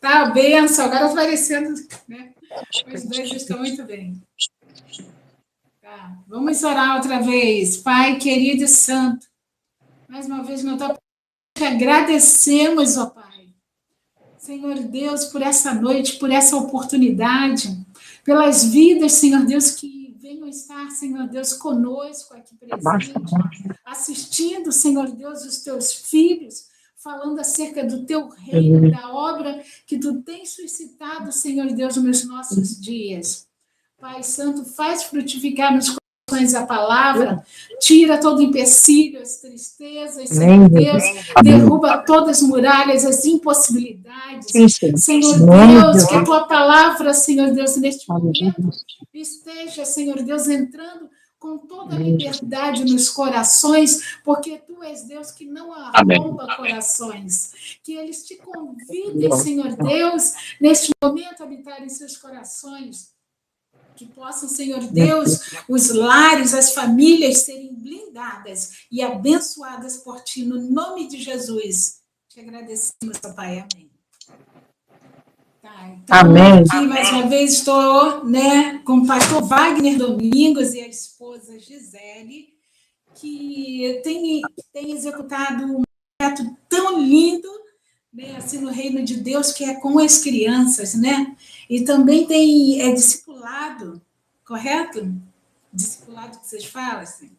Tá a benção, agora aparecendo, né? Os dois estão muito bem. Tá. Vamos orar outra vez. Pai querido e santo, mais uma vez não tua te agradecemos, ó Pai. Senhor Deus, por essa noite, por essa oportunidade, pelas vidas, Senhor Deus, que venham estar, Senhor Deus, conosco aqui presente, assistindo, Senhor Deus, os teus filhos, falando acerca do teu reino, da obra que tu tens suscitado, Senhor Deus, nos nossos dias. Pai Santo, faz frutificar nos corações a palavra, tira todo empecilho, as tristezas, Senhor Deus, derruba todas as muralhas, as impossibilidades. Senhor Deus, que a tua palavra, Senhor Deus, neste momento esteja, Senhor Deus, entrando com toda a liberdade nos corações, porque tu és Deus que não arromba corações. Que eles te convidem, Senhor Deus, neste momento a habitar em seus corações. Que possam, Senhor Deus, os lares, as famílias serem blindadas e abençoadas por ti, no nome de Jesus. Te agradecemos, Pai. Amém. Tá, então, amém. Aqui, mais uma vez, estou, com o pastor Wagner Domingos e a esposa Gisele, que tem executado um projeto tão lindo, assim, no reino de Deus, que é com as crianças, E também tem discipulado, correto? Discipulado que vocês falam, assim?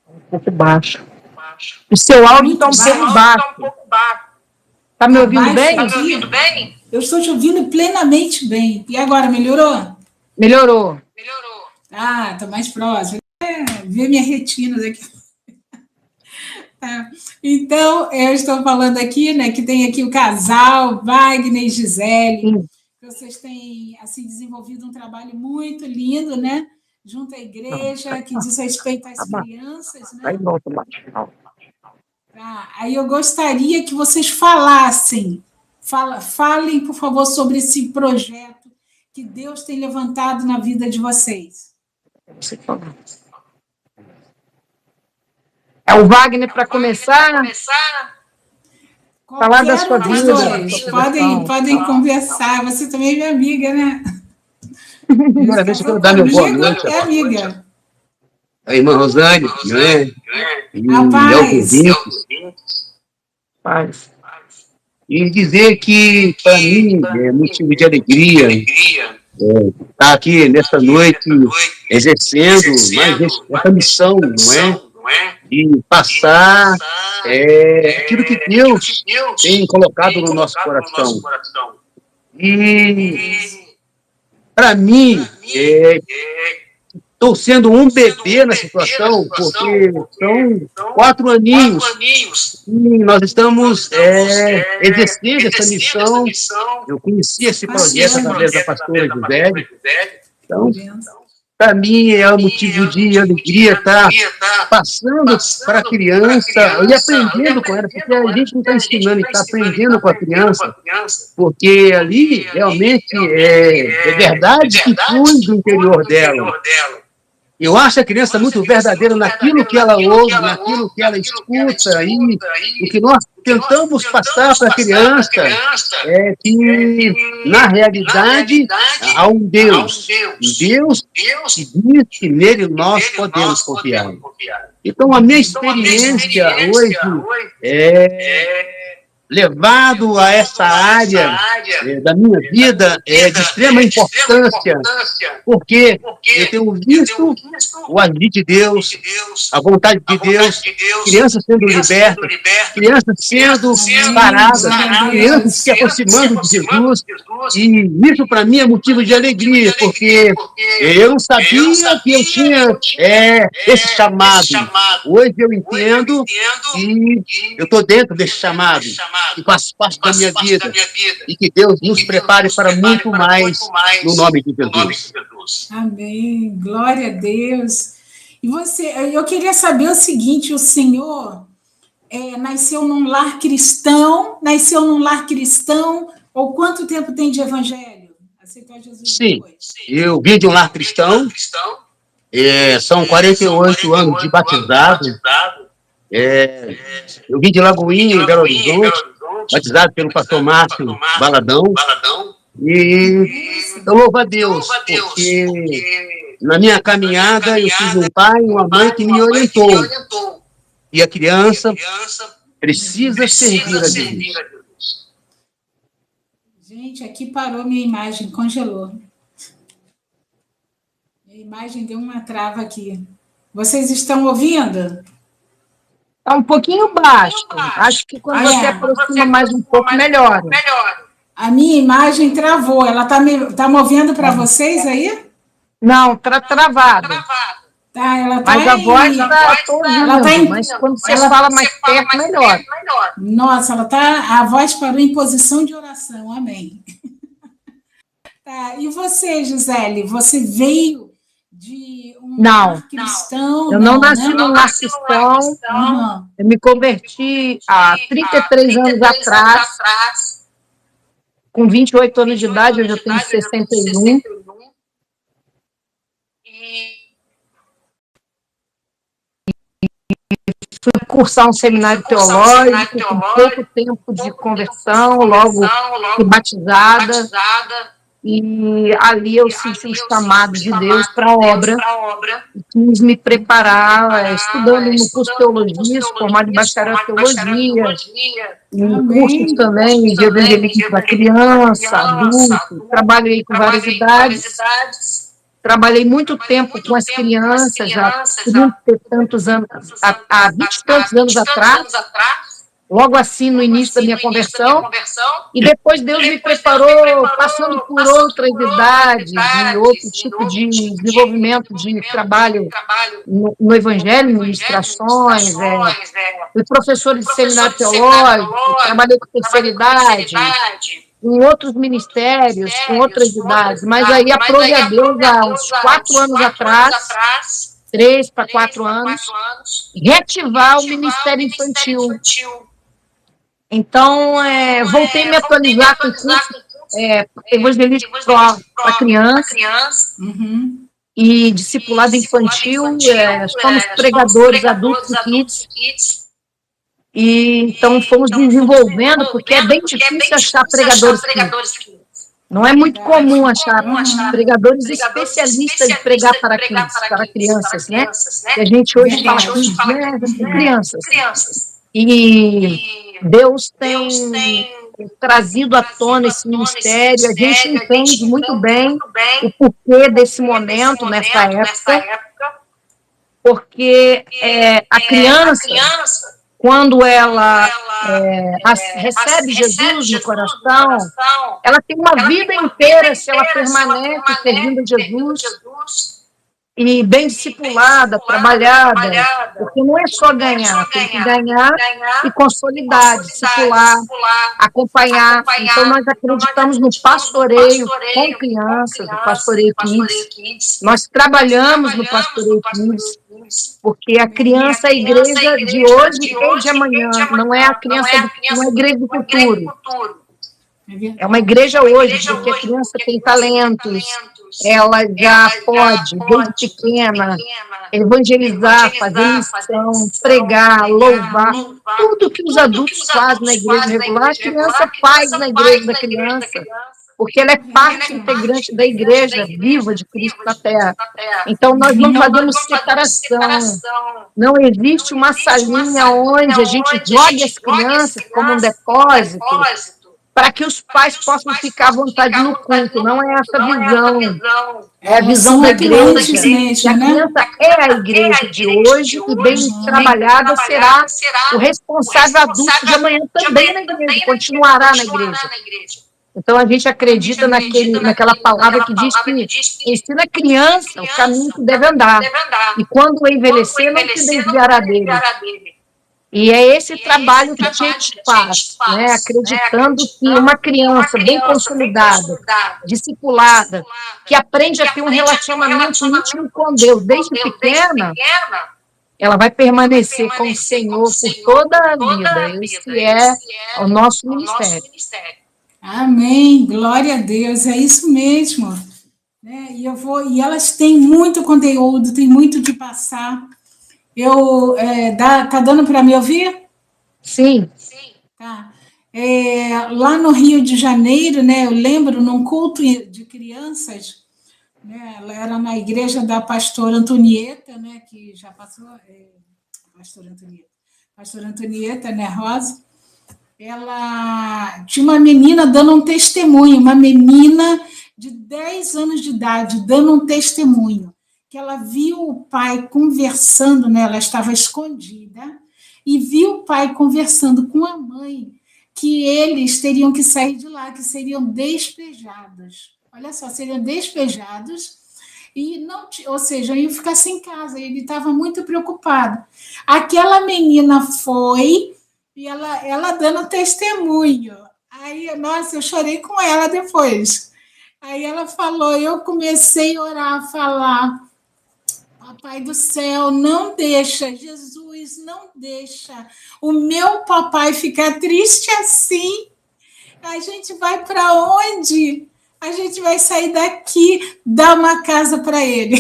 Um pouco baixo. O seu áudio está um pouco baixo. Está me ouvindo bem? Está me ouvindo bem? Eu estou te ouvindo plenamente bem. E agora, melhorou? Melhorou. Ah, estou mais próximo. Ver minha retina daqui. Então, eu estou falando aqui, que tem aqui o casal, Wagner e Gisele. Vocês têm, assim, desenvolvido um trabalho muito lindo, junto à igreja, que diz respeito às crianças, Aí eu gostaria que vocês falassem, falem, por favor, sobre esse projeto que Deus tem levantado na vida de vocês. É o Wagner para começar. Falar da sua vida. Podem conversar. Você também é minha amiga, Agora deixa eu dar meu boa noite. É amiga. A irmã Rosane, Paz. E dizer que, para mim, é motivo de alegria estar aqui nessa noite exercendo mais essa missão, de passar aquilo que Deus tem colocado no nosso coração. E, para mim, estou sendo um bebê na situação, porque são 4 aninhos e nós estamos exercendo essa missão. Eu conheci esse projeto através da pastora Gisele. Então, para mim, é um motivo de alegria estar passando para a criança e aprendendo com ela, porque a gente não está ensinando, está aprendendo com a criança, porque ali realmente é verdade que flui do interior dela. Eu acho a criança muito verdadeira naquilo que ela ouve, naquilo que ela escuta, e o que nós tentamos passar para a criança é que, na realidade, há um Deus que diz que nele nós podemos confiar. Então, a minha experiência hoje levado a essa área da minha vida é de extrema importância, porque eu tenho visto o agir de Deus, a vontade de Deus, crianças sendo libertas, crianças sendo paradas, crianças se aproximando de Jesus, e isso para mim é motivo de alegria, porque eu não sabia que eu tinha esse chamado. Hoje eu entendo que eu estou dentro desse chamado, que faz parte da minha vida, e que Deus nos prepare para muito mais, no nome de Jesus. Amém, glória a Deus. E eu queria saber o seguinte: o senhor nasceu num lar cristão, ou quanto tempo tem de evangelho? Aceitou Jesus? Sim, eu vim de um lar cristão, são 48 anos de batizado. Eu vim de Lagoinha, em Belo Horizonte, batizado pelo pastor Márcio Baladão. E eu louvo a Deus, porque na minha caminhada eu tive um pai e uma mãe que me orientou. E a criança precisa servir a Deus. Gente, aqui parou minha imagem, congelou. Minha imagem deu uma trava aqui. Vocês estão ouvindo? Está um pouquinho baixo. Acho que quando você aproxima mais um pouco, melhora. A minha imagem travou. Ela está movendo para vocês aí? Não, está travado. Tá, ela tá mas a voz está ouvindo, mas quando você fala mais perto, melhor. Nossa, a voz parou em posição de oração. Amém. Tá, e você, Gisele? Você veio de um lar cristão? Eu não nasci num lar cristão. Eu me converti há 33 anos atrás. Com 28 anos de idade, hoje eu tenho 61. Fui cursar um seminário teológico, com pouco tempo de conversão, logo fui batizada. E ali eu senti o chamado de Deus para a obra. E quis me preparar, estudando no curso de teologia, formado em bacharel em teologia, em cursos também de evangelismo para criança, adulto. Trabalhei com várias idades. Trabalhei muito tempo com as crianças, há 30 e tantos anos, há 20 e tantos anos atrás, logo assim no início da minha conversão, e depois Deus me preparou passando por outras idades, em outro tipo de desenvolvimento de trabalho no Evangelho, ministrações, fui professor de seminário teológico, trabalhei com terceira idade, em outros ministérios, com outras idades, mas aí aprove a Deus há uns 4 anos atrás, 3 para 4 anos, reativar o ministério infantil. Então, voltei a me atualizar com o curso evangelismo para criança e discipulado infantil, somos pregadores adultos e kids. E então fomos desenvolvendo, porque é bem difícil achar pregadores kids. Não é muito comum achar pregadores especialistas de pregar para crianças, né? Que a gente hoje fala crianças. E Deus tem trazido à tona esse ministério, a gente entende muito bem o porquê desse momento, nessa época, porque a criança, quando ela recebe Jesus no coração, ela tem uma vida inteira, se ela permanece servindo a Jesus, e bem discipulada, trabalhada, porque não é só ganhar, tem que ganhar e consolidar, discipular, acompanhar. Então, nós acreditamos no pastoreio com crianças, no pastoreio kids. Nós trabalhamos no pastoreio kids, porque a criança é a igreja de hoje e de amanhã, não é a criança, não é a igreja do futuro. É uma igreja hoje, porque a criança tem talentos, ela já pode, desde pequena, evangelizar, fazer missão, pregar, louvar, tudo que os adultos fazem na igreja regular, a criança faz na igreja da criança, porque ela é parte integrante da igreja viva de Cristo na Terra. Então, nós não fazemos separação. Não existe uma salinha onde a gente jogue as crianças como um depósito, para que os pais possam ficar à vontade no culto. Não é essa visão. É a visão da igreja. A criança é a igreja de hoje e, bem trabalhada, será o responsável adulto de amanhã também na igreja, continuará na igreja. Então, a gente acredita naquela palavra que diz que ensina a criança o caminho que deve andar. E quando envelhecer, não se desviará dele. E é esse trabalho que a gente faz, né? Acreditando que uma criança bem consolidada, discipulada, que aprende a ter um relacionamento íntimo com Deus desde pequena, ela vai permanecer com o Senhor por toda a vida. Esse é o nosso ministério. Amém, glória a Deus, é isso mesmo. E elas têm muito conteúdo, têm muito de passar. Tá dando para me ouvir? Sim. Tá. Lá no Rio de Janeiro, né, eu lembro, num culto de crianças, né, ela era na igreja da pastora Antonieta, né, que já passou, pastora Antonieta, né, Rosa, ela tinha uma menina dando um testemunho, uma menina de 10 anos de idade dando um testemunho, que ela viu o pai conversando, né, ela estava escondida, e viu o pai conversando com a mãe, que eles teriam que sair de lá, que seriam despejados. Olha só, seriam despejados, e não, ou seja, iam ficar sem casa. Ele estava muito preocupado. Aquela menina foi, e ela dando testemunho. Aí, nossa, eu chorei com ela depois. Aí ela falou, eu comecei a orar, a falar, papai do céu, não deixa, Jesus, não deixa o meu papai ficar triste assim. A gente vai para onde? A gente vai sair daqui, dar uma casa para ele.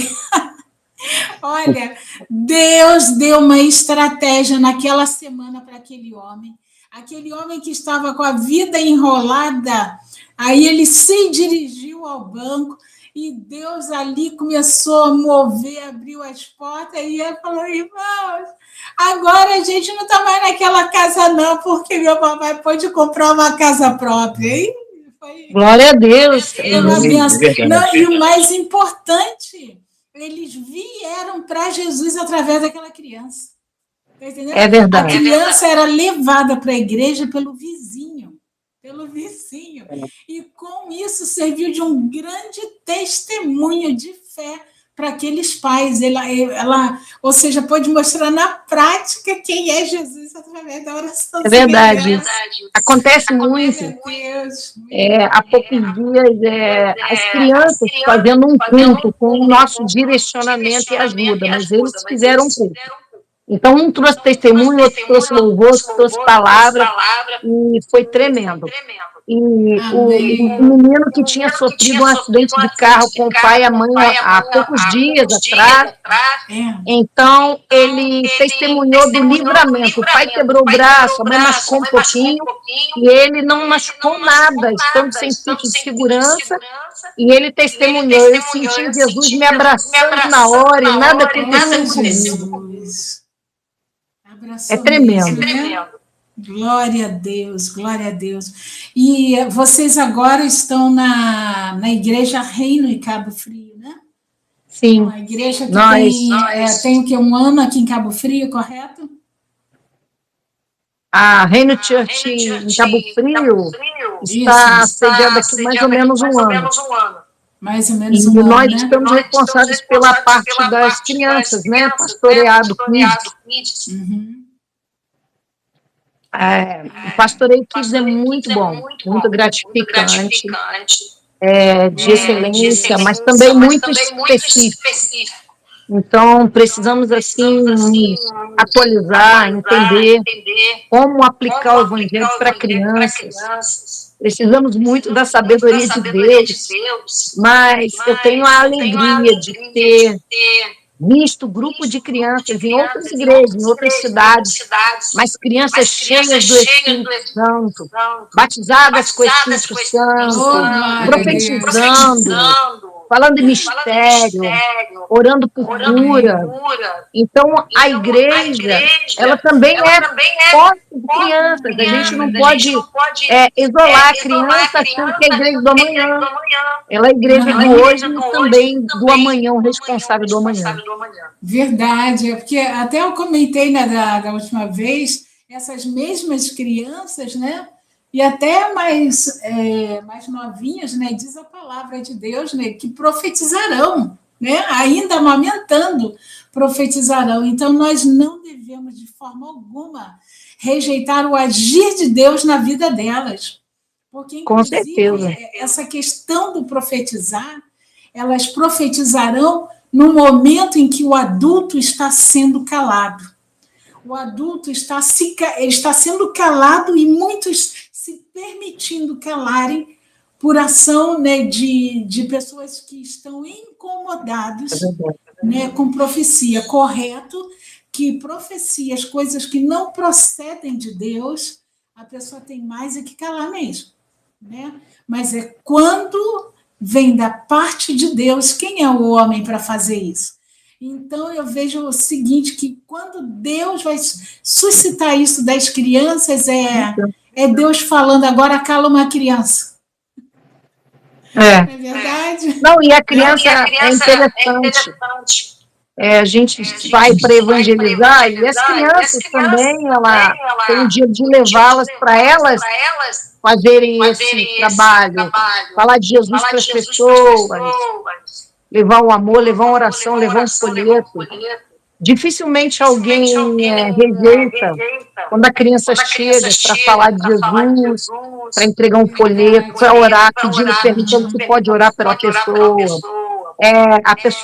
Olha, Deus deu uma estratégia naquela semana para aquele homem que estava com a vida enrolada. Aí ele se dirigiu ao banco e Deus ali começou a mover, abriu as portas e ele falou, irmãos, agora a gente não está mais naquela casa não, porque meu papai pode comprar uma casa própria. E glória a Deus. Uma benção. Não, e o mais importante, eles vieram para Jesus através daquela criança. Tá entendendo? É verdade. A criança era levada para a igreja pelo vizinho. E com isso serviu de um grande testemunho de fé para aqueles pais. Ou seja, pode mostrar na prática quem é Jesus através da oração. É verdade. Acontece muito. Há poucos dias, as crianças fazendo um culto com o nosso direcionamento e ajuda, mas eles fizeram um culto. Então, um trouxe testemunho, outro trouxe louvor, outro trouxe palavra, e foi tremendo. E o menino que tinha sofrido um acidente de carro com o pai e a mãe há poucos dias atrás, então ele testemunhou do livramento. O pai quebrou o braço, a mãe machucou um pouquinho, e ele não machucou nada, estando sem cinto de segurança, e ele testemunhou, eu senti Jesus me abraçando na hora e nada aconteceu comigo. É tremendo. Glória a Deus, glória a Deus. E vocês agora estão na igreja Reino em Cabo Frio, né? Sim. Uma igreja que tem o quê? Um ano aqui em Cabo Frio, correto? A Reino Church em Cabo Frio está sediada aqui mais ou menos um ano. Mais ou menos um ano, nós estamos responsáveis pela parte das crianças, né? Pastoreado Kids. O pastoreio Kids é muito bom, muito gratificante, de excelência, mas também muito específico. Então, precisamos, assim, atualizar, entender como aplicar o evangelho para crianças. Precisamos muito da sabedoria de Deus, mas eu tenho a alegria de ter visto grupo de crianças em outras igrejas, em outras cidades, mas crianças cheias do Espírito Santo, batizadas com o Espírito Santo, profetizando, falando de mistério, orando por cura. Então, a igreja, ela também é forte de crianças. A gente não pode isolar a criança achando que é a igreja do amanhã. Ela é a igreja do hoje e também do amanhã, o responsável do amanhã. Verdade, porque até eu comentei, né, da última vez, essas mesmas crianças, né, e até mais novinhas, né, diz a palavra de Deus, né, que profetizarão, né, ainda amamentando, profetizarão. Então, nós não devemos, de forma alguma, rejeitar o agir de Deus na vida delas. Porque, inclusive, essa questão do profetizar, elas profetizarão no momento em que o adulto está sendo calado. O adulto está sendo calado e muitos se permitindo calarem por ação, né, de pessoas que estão incomodados, né, com profecia. Correto que profecias, coisas que não procedem de Deus, a pessoa tem mais é que calar mesmo, né? Mas é quando vem da parte de Deus, quem é o homem para fazer isso? Então, eu vejo o seguinte, que quando Deus vai suscitar isso das crianças, é Deus falando, agora cala uma criança. Não é verdade? Não, e a criança é interessante. A gente vai para evangelizar, e as crianças também, ela tem um dia de levá-las para elas fazerem esse trabalho, falar de Jesus para as pessoas, levar o amor, levar uma oração, levar um folheto. Dificilmente alguém rejeita quando a criança chega para falar de Jesus, para entregar um folheto, para orar, perguntando se pode orar pela pessoa.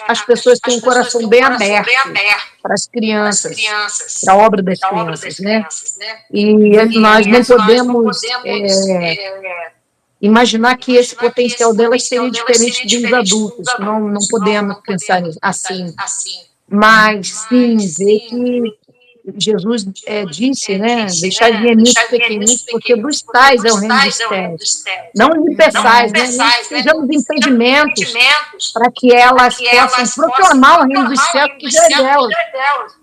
As pessoas têm um coração bem aberto para as crianças, para a obra das crianças, né? E nós não podemos imaginar que esse potencial delas seria diferente dos adultos. Não podemos pensar assim. Mas, sim, ver que Jesus disse, né, deixar de mim os pequeninos, porque dos tais é o reino dos céus. Não de peçais, né, não sejamos impedimentos para que elas possam proclamar o reino dos céus, que já é delas.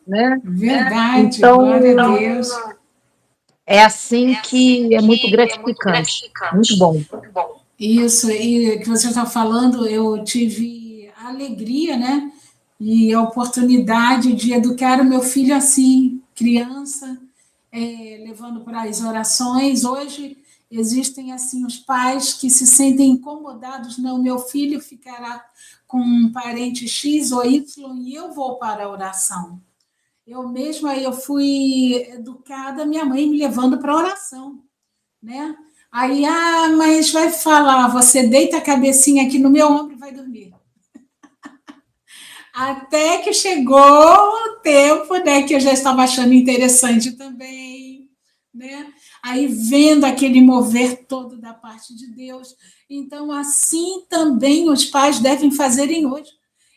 Né? Verdade, então, glória a Deus. É assim que é muito gratificante, muito bom. Isso, e que você está falando, eu tive a alegria, né, e a oportunidade de educar o meu filho assim, criança, levando para as orações. Hoje existem assim os pais que se sentem incomodados, não, meu filho ficará com um parente X ou Y e eu vou para a oração. Eu mesma eu fui educada, minha mãe me levando para a oração, né? Aí, mas vai falar, você deita a cabecinha aqui no meu ombro e vai dormir. Até que chegou o tempo, né, que eu já estava achando interessante também, né? Aí vendo aquele mover todo da parte de Deus. Então, assim também os pais devem fazerem hoje.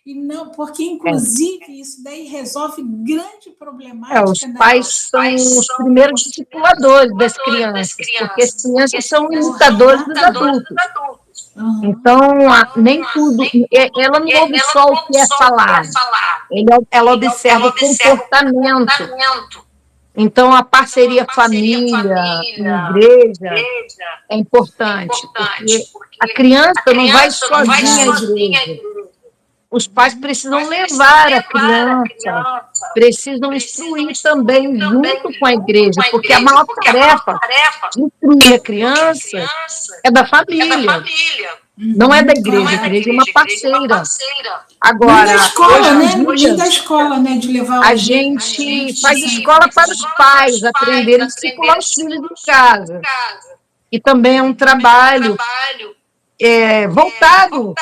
E não, porque, inclusive, isso daí resolve grande problemática. Os pais são os primeiros discipuladores das crianças, porque as crianças são imitadores dos adultos. Então, nem tudo. Ela não ouve só o que é falado, ela observa o comportamento. Então, a parceria família e igreja é importante, porque a criança não vai sozinha à igreja. Os pais precisam levar a criança, precisam instruir também junto com a igreja, porque a maior tarefa de instruir a criança é da família, não é da igreja, a igreja é uma parceira. Agora, da escola, né? Da escola, né? De levar a gente faz escola para os pais aprenderem a discipular os filhos em casa. E também é um trabalho voltado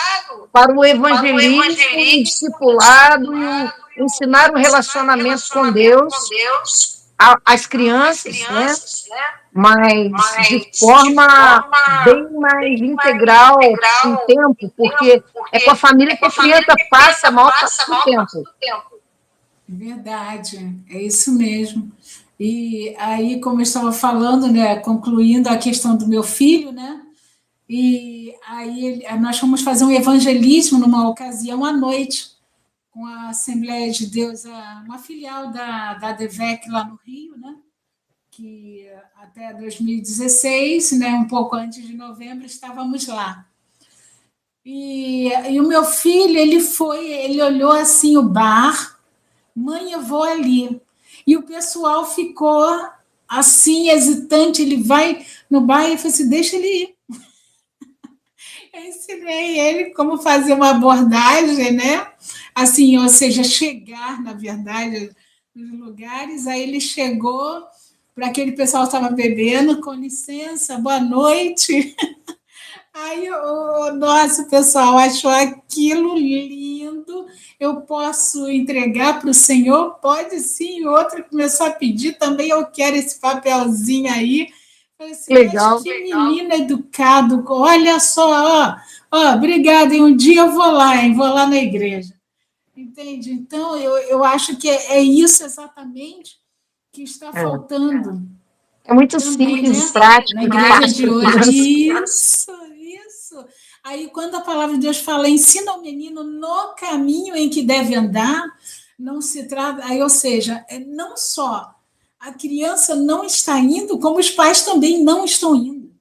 para o evangelismo, o discipulado e o ensinar o relacionamento com Deus às crianças, né? Mas de forma bem mais integral em tempo, porque é com a família que a criança passa a maior parte do tempo. Verdade, é isso mesmo. E aí, como eu estava falando, né, concluindo a questão do meu filho, né? E aí nós fomos fazer um evangelismo numa ocasião à noite com a Assembleia de Deus, uma filial da ADVEC lá no Rio, né? Que até 2016, né, um pouco antes de novembro, estávamos lá. E o meu filho, ele olhou assim o bar, mãe, eu vou ali. E o pessoal ficou assim, hesitante, ele vai no bar e falou assim, deixa ele ir. Eu ensinei ele como fazer uma abordagem, né? Assim, ou seja, chegar, na verdade, nos lugares. Aí ele chegou para aquele pessoal que estava bebendo, com licença, boa noite. Aí o nosso pessoal achou aquilo lindo. Eu posso entregar para o senhor? Pode sim. Outro começou a pedir também, eu quero esse papelzinho aí. Assim, legal. Que menino educado, olha só, obrigada, um dia eu vou lá na igreja. Entende? Então, eu acho que é isso exatamente que está faltando É muito também, simples, né? prático, Na igreja de fácil. hoje. Isso. Aí, quando a palavra de Deus fala, ensina o menino no caminho em que deve andar, não se trata. Aí, ou seja, não só a criança não está indo, como os pais também não estão indo.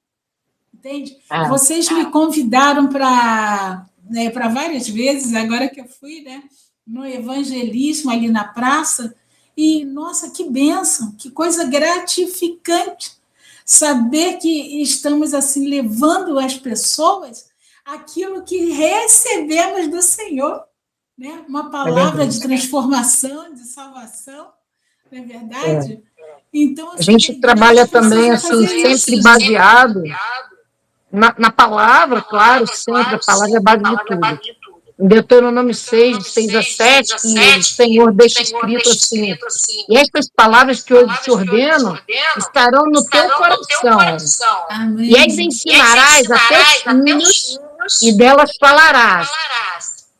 Entende? É. Vocês me convidaram para várias vezes, agora que eu fui, né, no evangelismo ali na praça, e, nossa, que bênção, que coisa gratificante saber que estamos assim levando às pessoas aquilo que recebemos do Senhor, né? Uma palavra de transformação, de salvação, não é verdade? Então, A assim, gente trabalha também assim, sempre baseado na palavra, claro, sempre, a palavra é a base de tudo. Em Deuteronômio 6, de 6 a 7, que o Senhor deixa escrito assim, e estas palavras que hoje te ordeno estarão no teu coração, Amém. e as ensinarás a teus filhos, e delas falarás.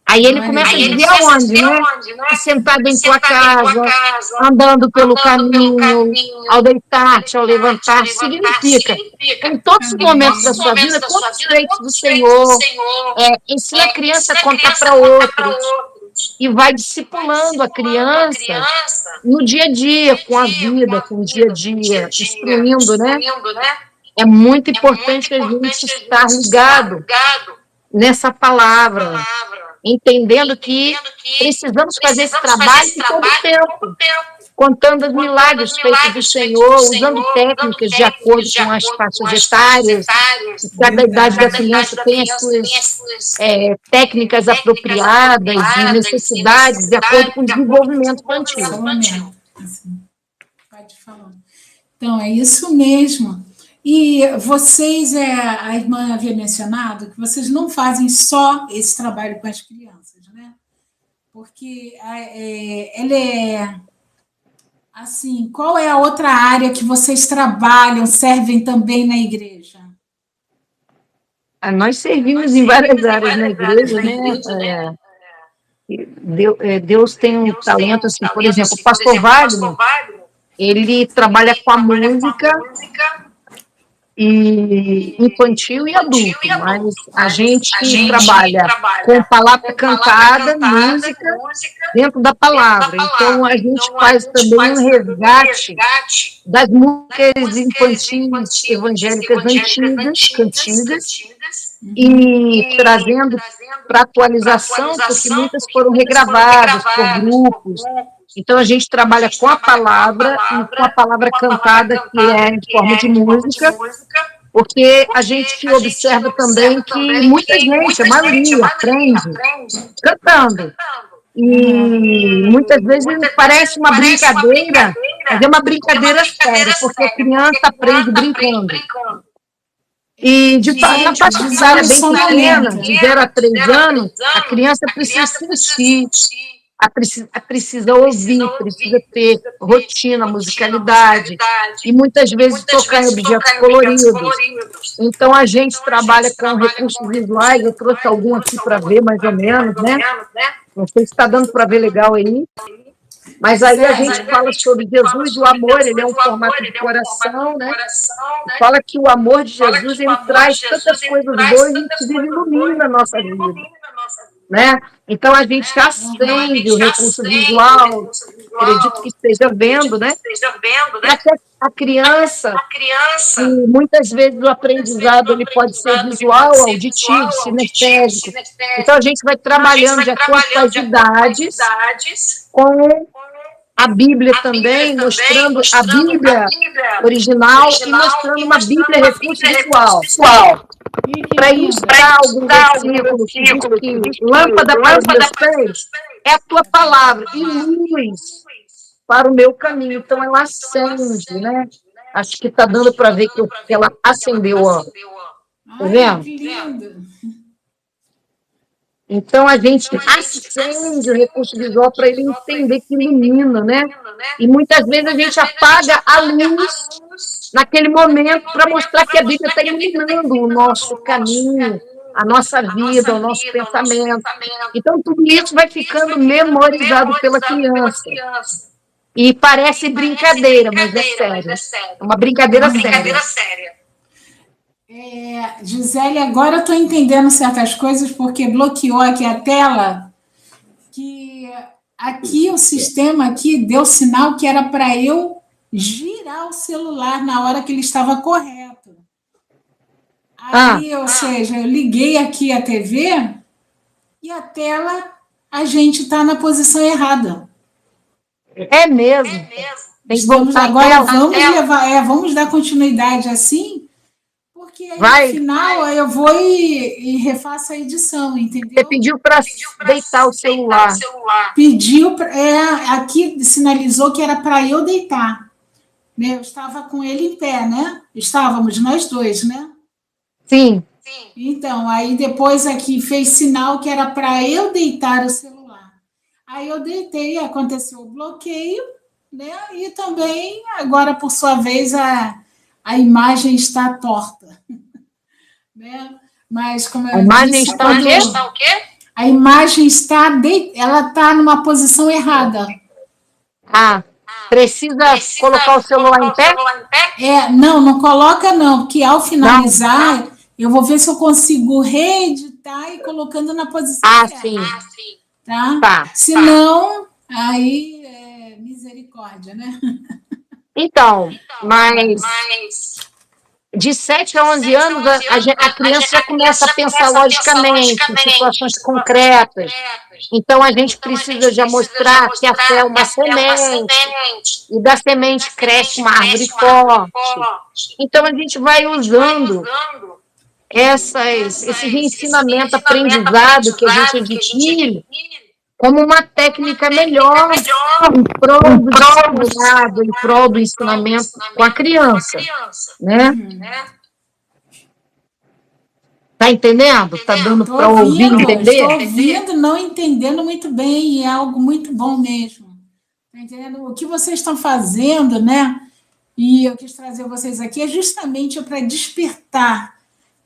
Aí ele começa a dizer aonde, né? Sentado em tua casa, andando pelo caminho, ao deitar-te, ao levantar, significa, em todos os momentos da sua vida, conta os feitos do Senhor, ensina a criança a contar para outros, e vai discipulando a criança no dia a dia, com a vida, com o dia a dia, instruindo, né? É muito importante a gente estar ligado nessa palavra, entendendo que precisamos fazer esse trabalho em todo o tempo, contando os milagres feitos do Senhor, usando técnicas de acordo com as faixas etárias, e cada idade da criança tem as suas técnicas apropriadas e necessidades de acordo com o desenvolvimento infantil. Pode falar. Então, é isso mesmo. E vocês, a irmã havia mencionado que vocês não fazem só esse trabalho com as crianças, né? Porque ela é assim, qual é a outra área que vocês trabalham, servem também na igreja? Nós servimos em várias áreas na igreja, né? Deus tem um talento, assim, por exemplo, o pastor Wagner, ele trabalha com a música e infantil e adulto, mas a gente trabalha com palavra cantada, música, dentro da palavra. Então, a gente faz também um resgate das músicas infantis evangélicas cantigas, e trazendo para atualização, porque muitas foram regravadas por grupos. Então, a gente trabalha com a palavra e com a palavra cantada, que é em forma de música, porque a gente observa também que muita gente, a maioria, aprende cantando. E muitas vezes parece uma brincadeira, mas é uma brincadeira séria, porque a criança aprende brincando. E na faixa etária bem pequena, de 0 a 3 anos, a criança precisa sentir, precisa ouvir, precisa ter rotina, musicalidade, e muitas vezes tocar em objetos coloridos. Então, a gente trabalha com recursos visuais, eu trouxe algum aqui para ver mais ou menos, né? Não sei se está dando para ver legal aí. Mas aí a gente fala sobre Jesus, o amor, ele é um formato de coração, né? Fala que o amor de Jesus, ele traz tantas coisas boas e inclusive ilumina a nossa vida, né? Então, a gente acende o recurso visual, acredito que esteja vendo, né? Até a criança, e muitas vezes o aprendizado ele pode ser visual, auditivo, sinestésico. Então, a gente vai trabalhando de acordo com as idades, com a Bíblia também, mostrando a Bíblia original e mostrando uma Bíblia recurso visual. Para ilustrar algum versículo que diz que lâmpada para os meus pés é a tua palavra e luz para o meu caminho. Então, ela acende, né? Acho que está dando para ver que ela acendeu, ó. Tá vendo? Que lindo! Então, a gente acende o recurso visual para ele entender que ilumina, né? E muitas vezes a gente apaga a luz naquele momento para mostrar que a Bíblia está iluminando o nosso caminho, a nossa vida, o nosso pensamento. Então, tudo isso vai ficando memorizado pela criança. E parece brincadeira, mas é sério. É uma brincadeira séria. Gisele, agora eu estou entendendo certas coisas, porque bloqueou aqui a tela, que aqui o sistema aqui deu sinal que era para eu girar o celular na hora que ele estava correto. Aí, ou seja, eu liguei aqui a TV e a tela, a gente está na posição errada. É mesmo. Tem que voltar agora vamos dar continuidade assim, porque aí no final eu vou e refaço a edição, entendeu? Você pediu para deitar o celular. Pediu, aqui sinalizou que era para eu deitar. Né? Eu estava com ele em pé, né? Estávamos nós dois, né? Sim. Então, aí depois aqui fez sinal que era para eu deitar o celular. Aí eu deitei, aconteceu o bloqueio, né? E também, agora, por sua vez, a imagem está torta. Né? Mas, como eu disse... o quê? A imagem ela está numa posição errada. Precisa colocar o celular em pé? Não coloca não, porque ao finalizar, eu vou ver se eu consigo reeditar e colocando na posição certa. Sim. Tá? Se não, aí é misericórdia, né? Então, mas de 7 a 11 anos, a criança já começa a pensar logicamente, em situações concretas. Então, a gente precisa já mostrar que a fé é uma semente, e da semente cresce uma árvore forte. Então, a gente vai usando esse ensinamento, aprendizado que a gente adquire como uma técnica melhor em prol do discipulado, em prol do ensinamento com a criança, né? Tá entendendo? Tá dando para ouvir e entender? Estou ouvindo, não entendendo muito bem, e é algo muito bom mesmo. Tá entendendo? O que vocês estão fazendo, né? E eu quis trazer vocês aqui é justamente para despertar,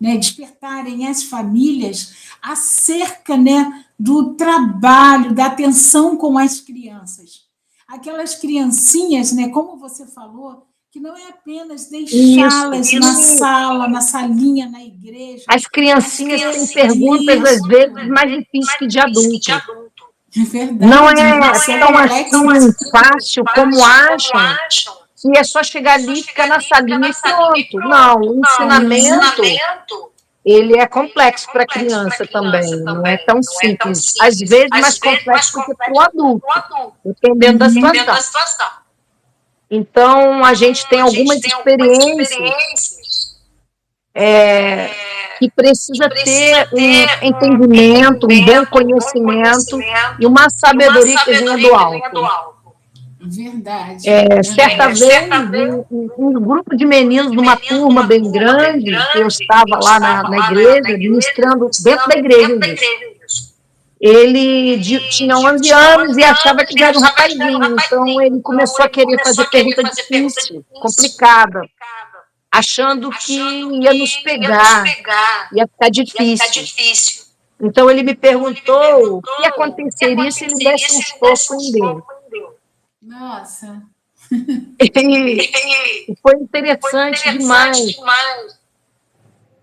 né? Despertarem as famílias acerca, né, do trabalho, da atenção com as crianças. Aquelas criancinhas, né, como você falou, que não é apenas deixá-las na sala, na salinha, na igreja. As criancinhas têm perguntas, às vezes, mais difíceis que de adulto. É verdade. Não é tão assim fácil como acham que é só chegar ali, ficar na salinha e pronto. Não, o ensinamento... ele é complexo para a criança também, não é tão simples. Às vezes, mais complexo do que para o adulto, dependendo da situação. Então, a gente tem algumas experiências que precisa ter um entendimento, um bom conhecimento e uma sabedoria que venha do alto. Verdade. Certa vez, um grupo de meninos numa turma bem grande, que eu estava lá na igreja, ministrando dentro da igreja. Ele tinha 11 anos e achava que era um rapazinho, então ele começou a querer fazer pergunta difícil, complicada, achando que ia nos pegar, ia ficar difícil. Então ele me perguntou o que aconteceria se ele desse um soco em Deus. Nossa! E foi interessante demais.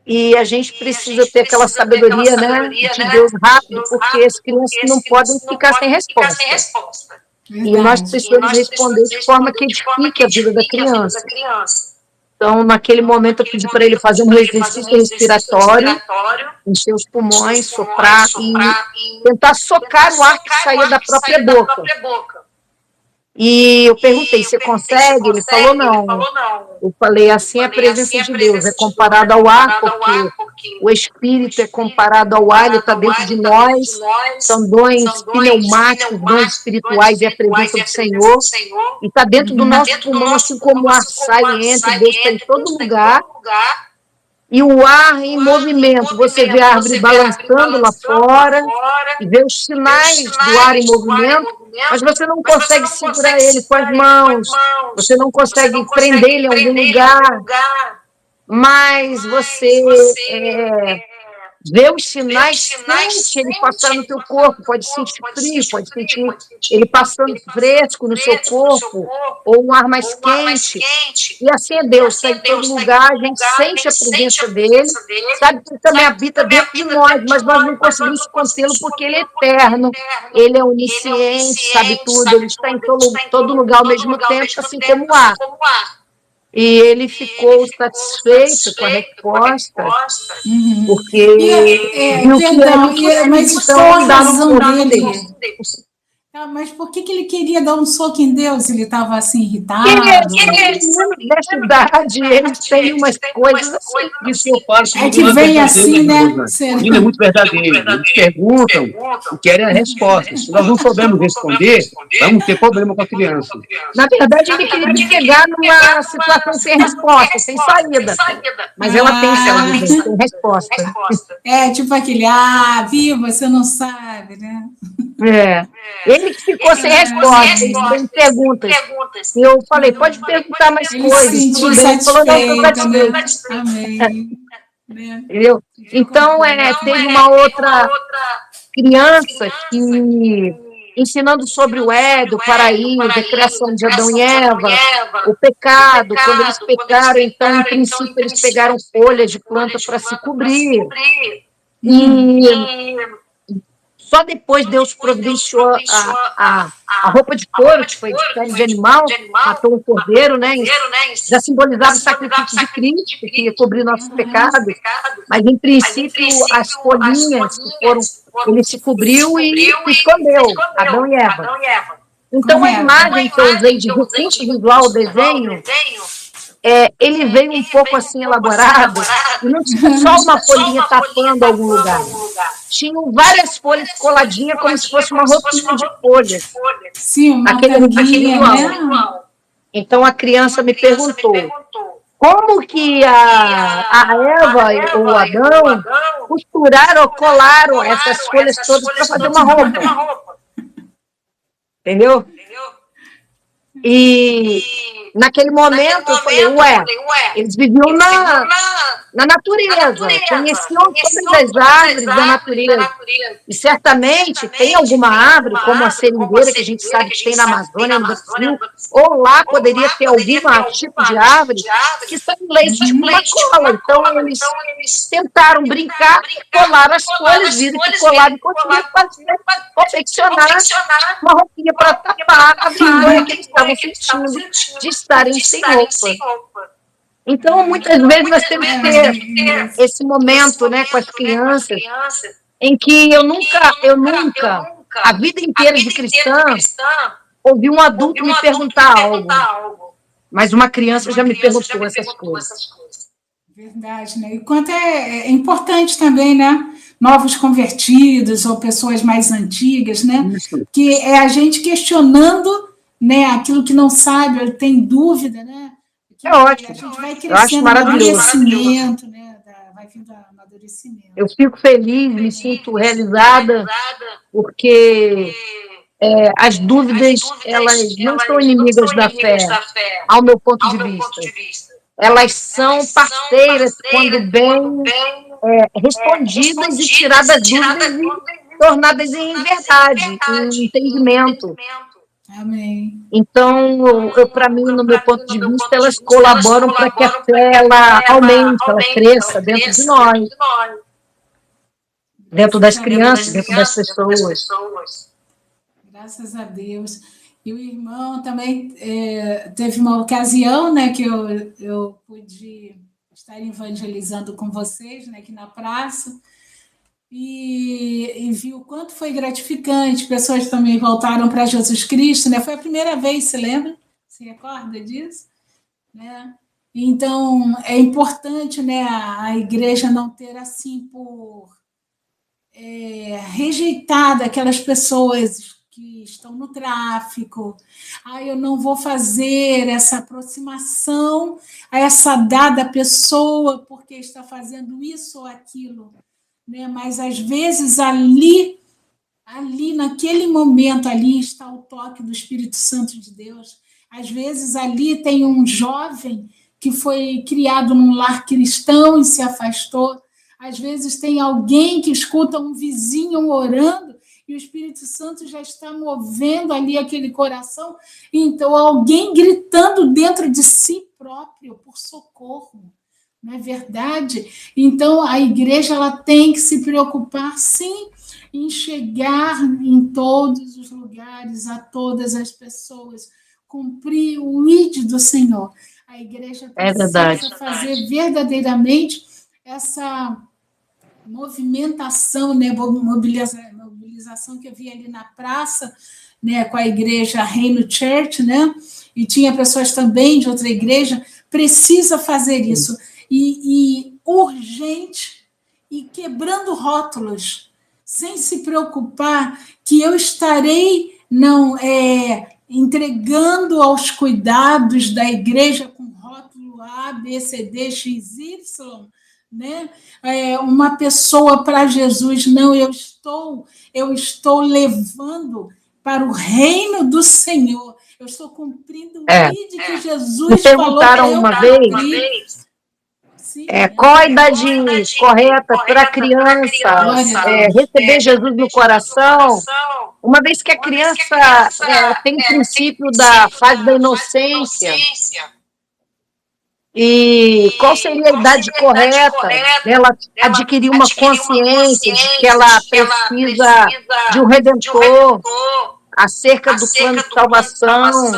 E a gente precisa ter aquela sabedoria, né, de Deus rápido, porque as crianças não podem ficar sem resposta. E nós precisamos responder de forma que edifique a vida da criança. Então, naquele momento, eu pedi para ele fazer um exercício respiratório, encher os pulmões, soprar e tentar socar o ar que saía da própria boca. E eu perguntei, você consegue? Ele falou, não. Eu falei, assim é a presença de Deus, é comparado ao ar, porque o Espírito é comparado ao ar, ele está dentro de nós, são dons pneumáticos, dons espirituais e a presença do Senhor, e está dentro do nosso pulmão, assim como o ar sai e entra, Deus está em todo lugar, e o ar em movimento, você vê a árvore balançando lá fora, e vê os sinais do ar em movimento, mas você não consegue segurar ele com as mãos, você não consegue prender ele em algum lugar, mas você vê os sinais, sente ele passar no teu corpo, pode sentir frio, pode sentir ele passando fresco no seu corpo, ou um ar mais quente. E assim é Deus, está em todo lugar, a gente sente a presença dele, sabe que ele também habita dentro de nós, mas nós não conseguimos contê-lo porque ele é eterno, ele é onisciente, sabe tudo, ele está em todo lugar ao mesmo tempo, assim como o ar. E ele ficou satisfeito com a resposta, porque viu que ele mas então a razão dele. Deus. Mas por que ele queria dar um soco em Deus? Ele estava assim, irritado? Nessa idade, eles têm umas coisas assim. Isso eu faço. É que vem assim, né? Ele é muito verdadeiro. Eles perguntam e querem a resposta. Se nós não soubermos responder, vamos ter problema com a criança. Na verdade, ele queria me pegar numa situação sem resposta, sem saída. Mas ela tem saída, tem resposta. É, tipo aquele, viu, você não sabe, né? Ele ficou sem resposta, ele fez perguntas. E eu falei, pode perguntar mais coisas. Ele Tudo bem. Ele falou, não, estou satisfeito. Amém. Entendeu? Então, teve uma outra criança que, ensinando sobre o Éden, o paraíso, a criação de Adão e Eva, o pecado, quando eles pecaram, então, em princípio, eles pegaram folhas de planta para se cobrir. E só depois Deus providenciou a roupa de couro, que foi de pele de animal, matou um cordeiro, né? Já simbolizava o sacrifício de Cristo, que ia cobrir nossos pecados. Mas, em princípio, as folhinhas que foram, ele se cobriu e se escondeu, Adão e Eva. Então, a imagem que eu usei de recurso visual, o desenho, ele veio um pouco assim elaborado, e não tinha só uma folhinha tapando algum lugar. Tinham várias folhas coladinhas, como se fosse uma roupinha de folhas. Sim, naquele ritual. Então a criança me perguntou, como que a Eva ou o Adão costuraram ou colaram essas folhas todas para fazer uma roupa? Entendeu? E naquele momento eu falei, eles viviam na natureza, conheciam todas as árvores da natureza. E certamente tem alguma árvore, como a seringueira, que a gente sabe que tem na Amazônia, no Brasil, ou lá poderia ter algum tipo de árvore que sai leite de uma cola. Então eles tentaram brincar, colaram as folhas, viram que colaram e conseguiram confeccionar uma roupinha para tapar a vergonha que eles estavam sentindo de estarem sem roupa. Então, muitas vezes nós temos que ter esse momento, né, com as crianças, em que eu nunca, a vida inteira de cristã, ouvi um adulto me perguntar algo, mas uma criança já me perguntou essas coisas. Verdade, né? E quanto é importante também, né? Novos convertidos ou pessoas mais antigas, né? Isso. Que é a gente questionando, né, aquilo que não sabe, tem dúvida, né? É ótimo. A gente vai Eu acho crescendo, amadurecimento, né? Vai vindo amadurecimento. Eu fico feliz, me sinto realizada, porque as dúvidas, elas não são inimigas da fé, ao meu ponto de vista. Elas são parceiras quando bem respondidas e tiradas dúvidas e tornadas em verdade, em entendimento. Amém. Então, para mim, no meu ponto de vista, elas colaboram para que a fé ela aumente, ela cresça dentro de nós, dentro das crianças, dentro das pessoas. Graças a Deus. E o irmão também teve uma ocasião, né, que eu pude estar evangelizando com vocês, né, aqui na praça, e viu o quanto foi gratificante. Pessoas também voltaram para Jesus Cristo, né? Foi a primeira vez, se lembra? Se recorda disso? Né? Então, é importante, né, a igreja não ter assim por rejeitada aquelas pessoas que estão no tráfico. Eu não vou fazer essa aproximação a essa dada pessoa porque está fazendo isso ou aquilo. Né? Mas, às vezes, ali, naquele momento, ali está o toque do Espírito Santo de Deus. Às vezes, ali tem um jovem que foi criado num lar cristão e se afastou. Às vezes tem alguém que escuta um vizinho orando e o Espírito Santo já está movendo ali aquele coração. Então, alguém gritando dentro de si próprio por socorro. Não é verdade? Então, a igreja ela tem que se preocupar, sim, em chegar em todos os lugares, a todas as pessoas, cumprir o ID do Senhor. A igreja precisa fazer verdadeiramente essa movimentação, né, mobilização que eu vi ali na praça, né, com a igreja Reino Church, né, e tinha pessoas também de outra igreja, precisa fazer isso, e urgente, e quebrando rótulos, sem se preocupar que eu estarei entregando aos cuidados da igreja com rótulo A, B, C, D, X, Y, né? Uma pessoa para Jesus, não, eu estou levando para o reino do Senhor, eu estou cumprindo o ID que Jesus falou para eu cumprir. Sim, qual a idade correta para a criança receber Jesus no coração? Uma vez que a criança tem o princípio da fase da inocência, e qual seria a idade correta dela adquirir uma consciência de que ela precisa de um redentor acerca do plano de salvação?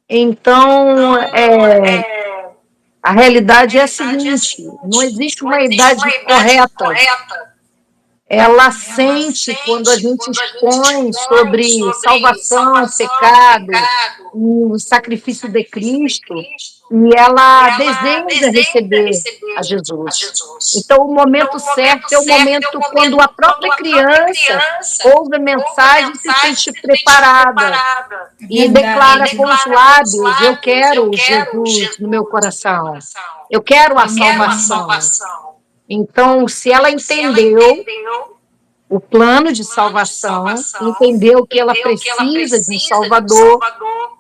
Então, a realidade é a seguinte, não existe uma idade correta. Ela sente quando a gente expõe sobre salvação, pecado, o sacrifício de Cristo, e ela deseja receber a Jesus. Então, o momento certo é o momento quando a própria criança ouve a mensagem e se sente preparada e declara com os lábios, eu quero Jesus no meu coração, eu quero a salvação. Então, se ela entendeu o plano de salvação, entendeu que ela precisa de um Salvador,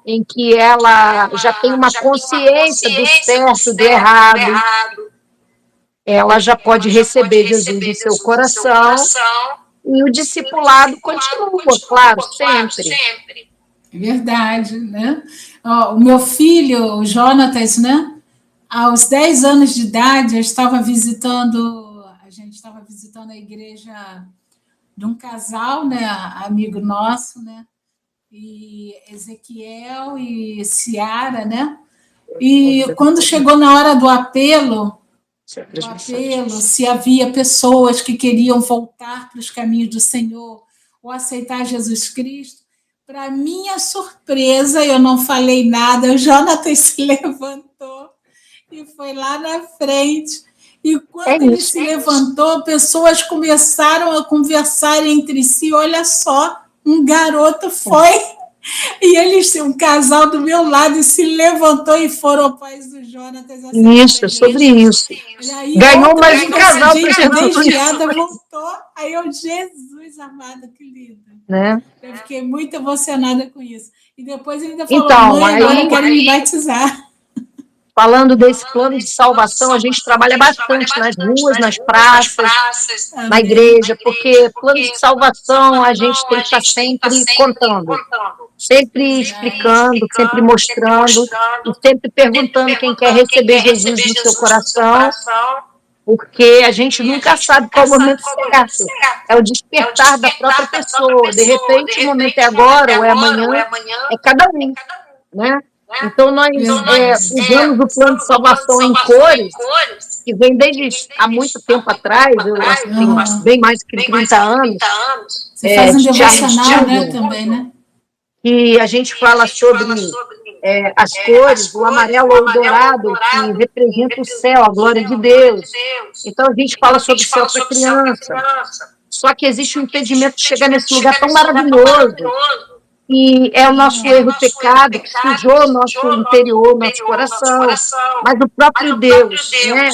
em que ela já tem uma consciência do certo, do errado, ela já pode receber Jesus em seu coração, e o discipulado continua, claro, sempre. É verdade, né? O meu filho, o Jonatas, né? Aos 10 anos de idade, a gente estava visitando a igreja de um casal, né, amigo nosso, né, e Ezequiel e Ciara, né, e quando chegou na hora do apelo, se havia pessoas que queriam voltar para os caminhos do Senhor ou aceitar Jesus Cristo, para minha surpresa, eu não falei nada, o Jonatas se levantou e foi lá na frente. E quando ele se levantou, pessoas começaram a conversar entre si. Olha só, um garoto foi, e um casal do meu lado, se levantou e foram pais do Jonatas. Isso, sobre isso. Aí, ganhou mais um casal para Jesus. Desviada, voltou. Aí eu, Jesus amado, que lindo. Né? Eu fiquei muito emocionada com isso. E depois ele ainda falou, mãe, agora eu quero me batizar. Falando desse plano de salvação, a gente trabalha bastante nas ruas, nas praças, na igreja, porque plano de salvação a gente tem que estar sempre contando, sempre explicando, sempre mostrando, e sempre perguntando quem quer receber Jesus no seu coração, porque a gente nunca sabe qual é o momento certo. É o despertar da própria pessoa. De repente, o momento é agora, ou é amanhã, é cada um, né? Então, nós usamos o plano de salvação em cores, que vem desde há muito tempo atrás, eu acho que tem bem mais que 30 anos. Você faz um devocional, né, também, né? E a gente fala sobre as cores, o amarelo ou o dourado, que representa o céu, a glória de Deus. Então, a gente fala sobre o céu para criança. Só que existe um impedimento de chegar nesse lugar tão maravilhoso. E é o nosso erro, pecado, que sujou o nosso interior, nosso coração. Mas o próprio Deus, né,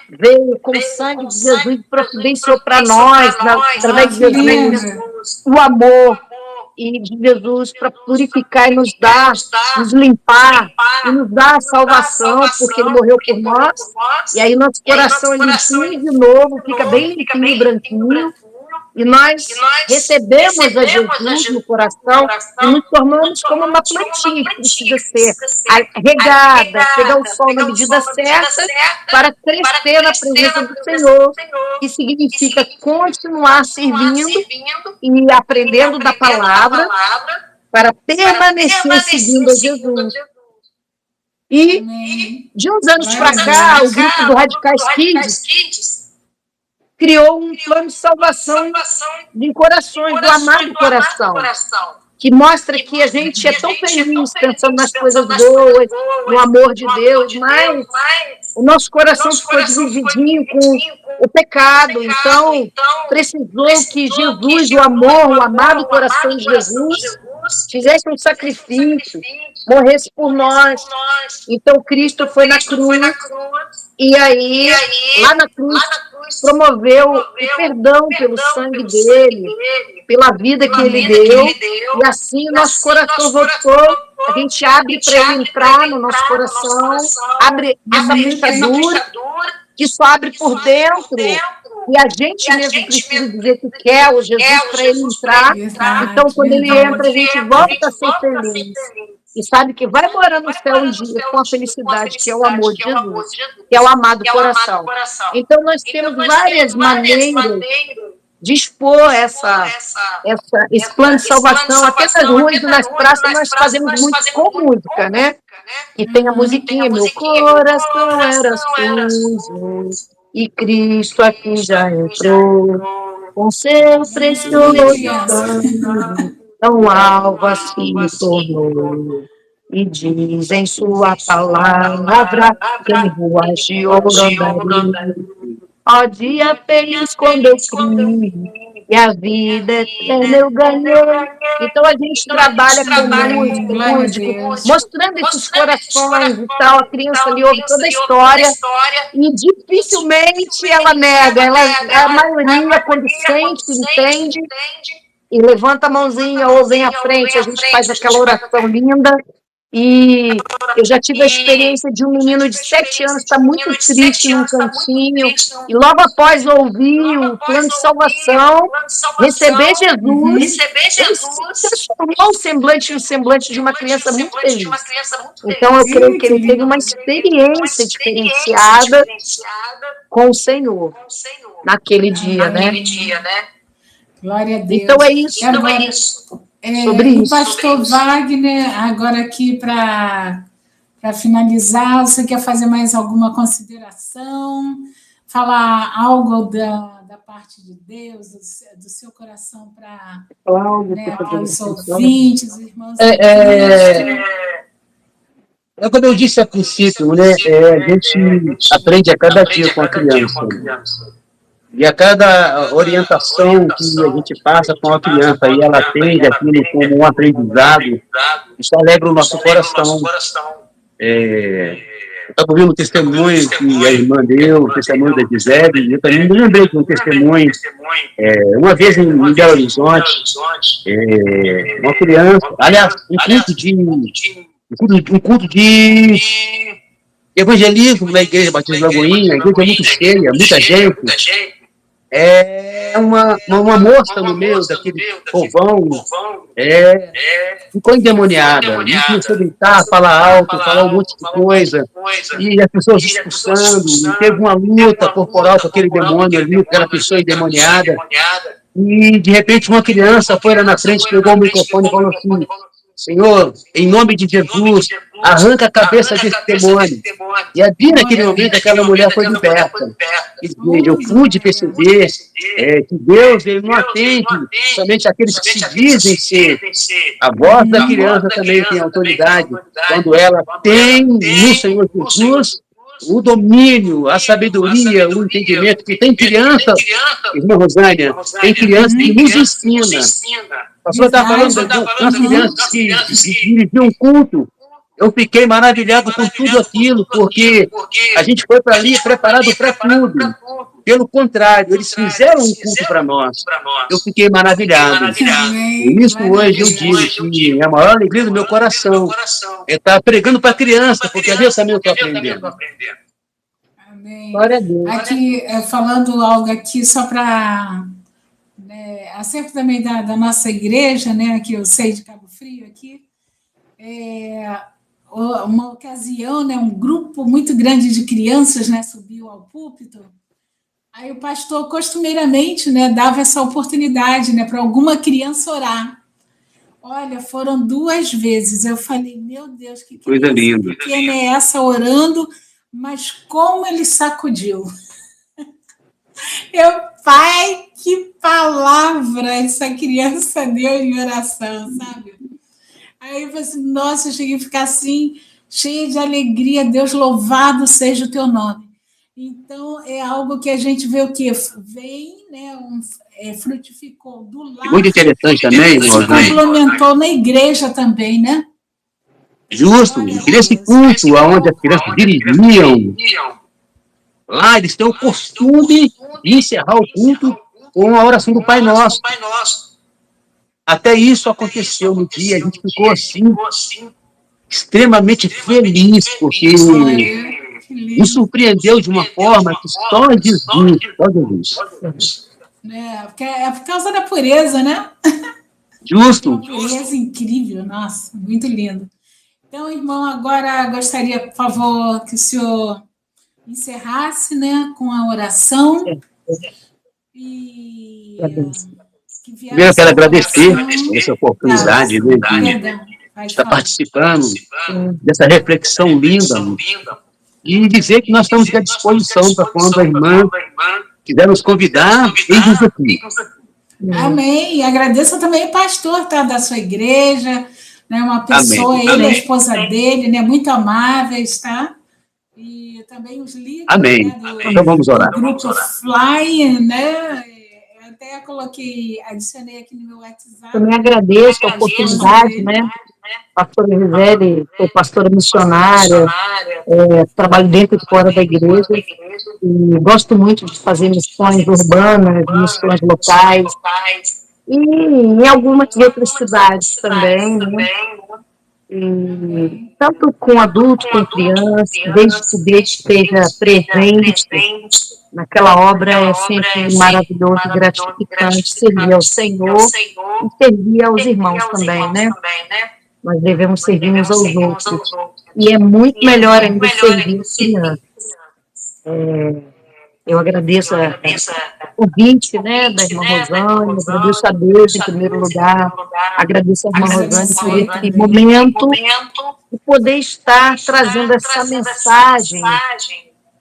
veio com o sangue de Jesus e providenciou para nós, através de Jesus, o amor, e de Jesus para purificar e nos dar, nos limpar e nos dar a salvação, porque Ele morreu por nós. E aí nosso coração é limpinho de novo, fica bem limpinho, branquinho. E nós recebemos a Jesus no coração e nos tornamos como uma plantinha que precisa ser regada, pegar o sol na medida certa para crescer na presença do Senhor, que significa continuar servindo e aprendendo da palavra para permanecer seguindo a Jesus. E de uns anos para cá, o grupo do Radicais Kids criou um plano de salvação de corações, do amado coração, que mostra que a gente é tão feliz pensando nas coisas boas, no amor de Deus, mas o nosso coração ficou divididinho com o pecado. Então, precisou que Jesus, o amor, o amado coração de Jesus, fizesse um sacrifício, morresse por nós. Então, Cristo foi na cruz, e aí, lá na cruz, promoveu o perdão pelo sangue dele, pela vida que ele deu, e assim nosso coração voltou. A gente abre para ele entrar no nosso coração, abre essa fechadura, que só abre por dentro, e a gente mesmo precisa dizer que quer o Jesus para ele entrar. Então, quando ele entra, a gente volta a ser feliz. E sabe que vai morar no céu um dia com a felicidade, que é o amor de Jesus, que é o amado coração. Então, nós temos várias maneiras de expor esse plano de salvação. Até nas ruas e nas praças nós fazemos muito com música, né? E tem a musiquinha, meu coração era sujo, e Cristo aqui já entrou, com seu precioso sangue. Tão alva se tornou, e diz em sua palavra, quem ruas de ouro andaria. Ó dia feliz quando eu criei, e a vida eterna eu ganhei. Então a gente trabalha com música, mostrando esses corações e tal. A criança ali ouve toda a história, e dificilmente ela nega. A maioria, quando sente, entende, e levanta a mãozinha ou vem à frente, a gente faz aquela oração linda. E eu já tive a experiência de um menino de 7 anos estar muito triste num cantinho, e logo após ouvir o plano de salvação, receber Jesus, ele se transformou um semblante de uma criança muito feliz. Então eu creio que ele teve uma experiência diferenciada com o Senhor naquele dia, né? Glória a Deus. Então é isso. Sobre o isso. pastor Wagner, agora aqui para finalizar, você quer fazer mais alguma consideração? Falar algo da parte de Deus, do seu coração para os ouvintes, irmãos? Como eu disse a princípio, né, a gente aprende a cada dia com a criança. E a cada orientação que a gente passa com a criança e ela atende aquilo como um aprendizado, isso alegra o nosso coração. Eu estava ouvindo o testemunho que a irmã deu, o testemunho da Gisele, e eu também me lembrei de um testemunho, uma vez em Belo Horizonte, uma criança, aliás, um culto de evangelismo na Igreja Batista de Lagoinha. A igreja é muito cheia, muita gente. Uma moça no meio daquele povão ficou endemoniada, e começou a gritar, falar alto, falar um monte de coisa, e as pessoas expulsando, e teve uma luta corporal com aquele demônio ali, aquela pessoa endemoniada, e de repente uma criança foi lá na frente, pegou o microfone e falou assim: Senhor, em nome de Jesus, arranca a cabeça desse demônio. E ali, naquele momento, aquela mulher foi liberta. E eu pude perceber que Deus, ele não atende somente aqueles que se dizem ser. A voz da criança também tem autoridade, quando ela tem no Senhor Jesus o domínio, a sabedoria, o entendimento. Que tem criança, irmã Rosânia, tem criança que nos ensina. A pastora está falando de uma criança que dirigiu um culto. Eu fiquei maravilhado com tudo aquilo, porque a gente foi para ali preparado para tudo. Pelo contrário, eles fizeram um culto para nós. Eu fiquei maravilhado. E isso hoje eu digo que é a maior alegria do meu coração. É estar pregando para criança, porque a Deus também eu estou aprendendo. Amém. Glória a Deus. Aqui, falando algo aqui só para... acerca também da nossa igreja, né, que eu sei de Cabo Frio aqui, uma ocasião, né, um grupo muito grande de crianças, né, subiu ao púlpito. Aí o pastor costumeiramente, né, dava essa oportunidade, né, para alguma criança orar. Olha, foram 2 vezes. Eu falei, meu Deus, que coisa linda pequena é essa orando, mas como ele sacudiu. Pai, que palavra essa criança deu em oração, sabe? Aí eu falei assim, nossa, eu cheguei a ficar assim, cheia de alegria. Deus, louvado seja o teu nome. Então, é algo que a gente vê o quê? Vem, né, frutificou do lado. Muito interessante também, irmão. Complementou na igreja também, né? Justo, esse culto onde as crianças dirigiam, lá eles têm o costume de encerrar o culto com a oração do Pai Nosso. Até isso aconteceu no dia, a gente ficou assim, extremamente feliz, porque nos surpreendeu de uma forma que só Jesus. É por causa da pureza, né? Justo. Uma pureza incrível, nossa, muito lindo. Então, irmão, agora gostaria, por favor, que o senhor encerrasse, né, com a oração. E primeiro eu quero agradecer essa oportunidade de estar participando dessa reflexão linda e dizer que nós estamos à disposição para quando a irmã quiser nos convidar, eis-nos aqui. Amém. E agradeço também o pastor, tá, da sua igreja, né, uma pessoa, Amém. ele, a esposa dele, né, muito amáveis, tá? E também os líderes, Amém. Né, Então vamos orar. do grupo Fly, né? Eu até adicionei aqui no meu WhatsApp. Também agradeço a oportunidade, né? Pastora Gisele, sou pastora missionária, trabalho dentro e fora da igreja, e gosto muito de fazer missões urbanas, missões locais, e em algumas outras cidades também, né? E, tanto com adulto, com criança, desde que Deus esteja presente naquela obra, é sempre maravilhoso e gratificante servir ao Senhor e servir aos irmãos também, né? Nós devemos servir uns aos outros. E é muito melhor ainda servir as crianças. Eu agradeço o convite, né, da irmã Rosane, agradeço a Deus em primeiro lugar, agradeço a irmã Rosane por esse momento de poder estar trazendo essa mensagem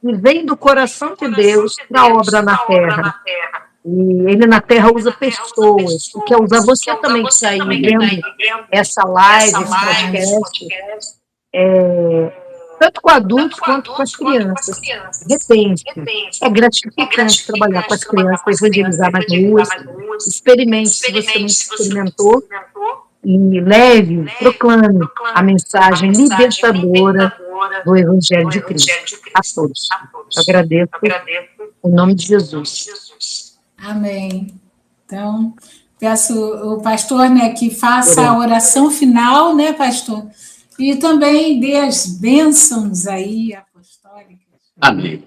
que vem do coração de Deus para a obra na terra. E ele na terra usa pessoas, e quer usar você também que está aí vendo essa live, esse podcast, tanto com adultos quanto com as crianças. Repente, é gratificante trabalhar com as crianças, evangelizar nas ruas. Experimente, se você não experimentou, e leve, proclame a mensagem libertadora do Evangelho de Cristo a todos. Eu agradeço em nome de Jesus. Amém. Então, peço o pastor, né, que faça a oração final, né, pastor? E também dê as bênçãos aí apostólicas. Amém.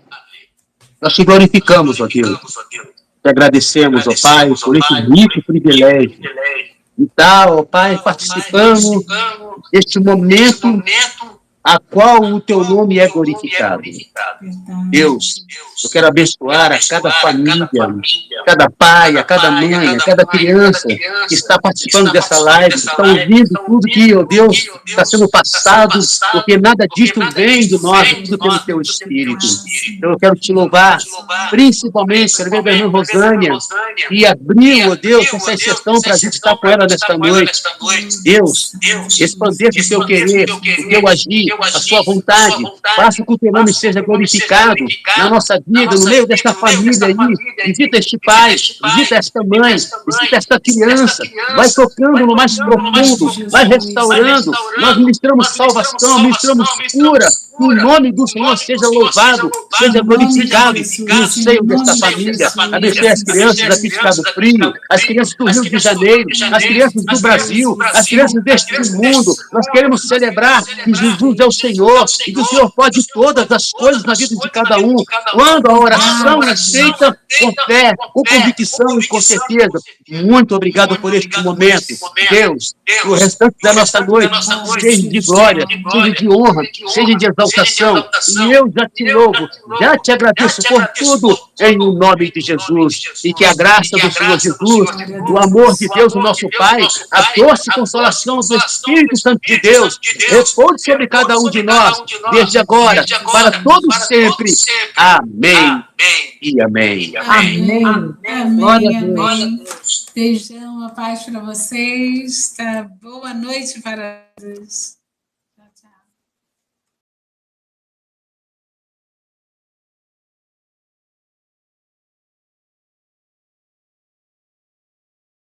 Nós te glorificamos, ó Deus. Te agradecemos, ó Pai, por esse rico privilégio de estar, ó Pai, participando deste momento a qual o teu nome é glorificado. Deus, eu quero abençoar a cada família, cada pai, a cada mãe, a cada criança que está participando dessa live, que está ouvindo tudo que, ó Deus, está sendo passado, porque nada disso vem de nós, tudo pelo teu Espírito. Então eu quero te louvar, principalmente pela da irmã Rosânia, que abriu, ó Deus, essa exceção para a gente estar com ela nesta noite. Deus, expandir o teu querer, o teu agir, a sua vontade. Faça com que o teu nome seja glorificado na nossa vida, no meio desta família aí. Visita este pai, visita esta mãe, visita esta criança. Vai tocando no mais profundo, vai restaurando. Nós ministramos salvação, ministramos cura. Que o nome do Senhor seja louvado, seja glorificado no seio desta família. Abençoe as crianças aqui de Cabo Frio, as crianças do Rio de Janeiro, as crianças do Brasil, as crianças deste mundo. Nós queremos celebrar que Jesus é o Senhor e que o Senhor pode todas as coisas na vida de cada um. Quando a oração é feita com fé, com convicção e com certeza. Muito obrigado por este momento. Deus, o restante da nossa noite, seja de glória, seja de honra, seja de exaltação. E eu já te louvo, já te agradeço por tudo, em nome de Jesus. E que a graça do Senhor Jesus, o amor de Deus, o nosso Pai, a doce consolação do Espírito Santo de Deus, repouse sobre cada um de nós, desde agora, para todos sempre. Amém e amém. Amém. Amém, amém. Beijão, a paz para vocês. Boa noite para todos.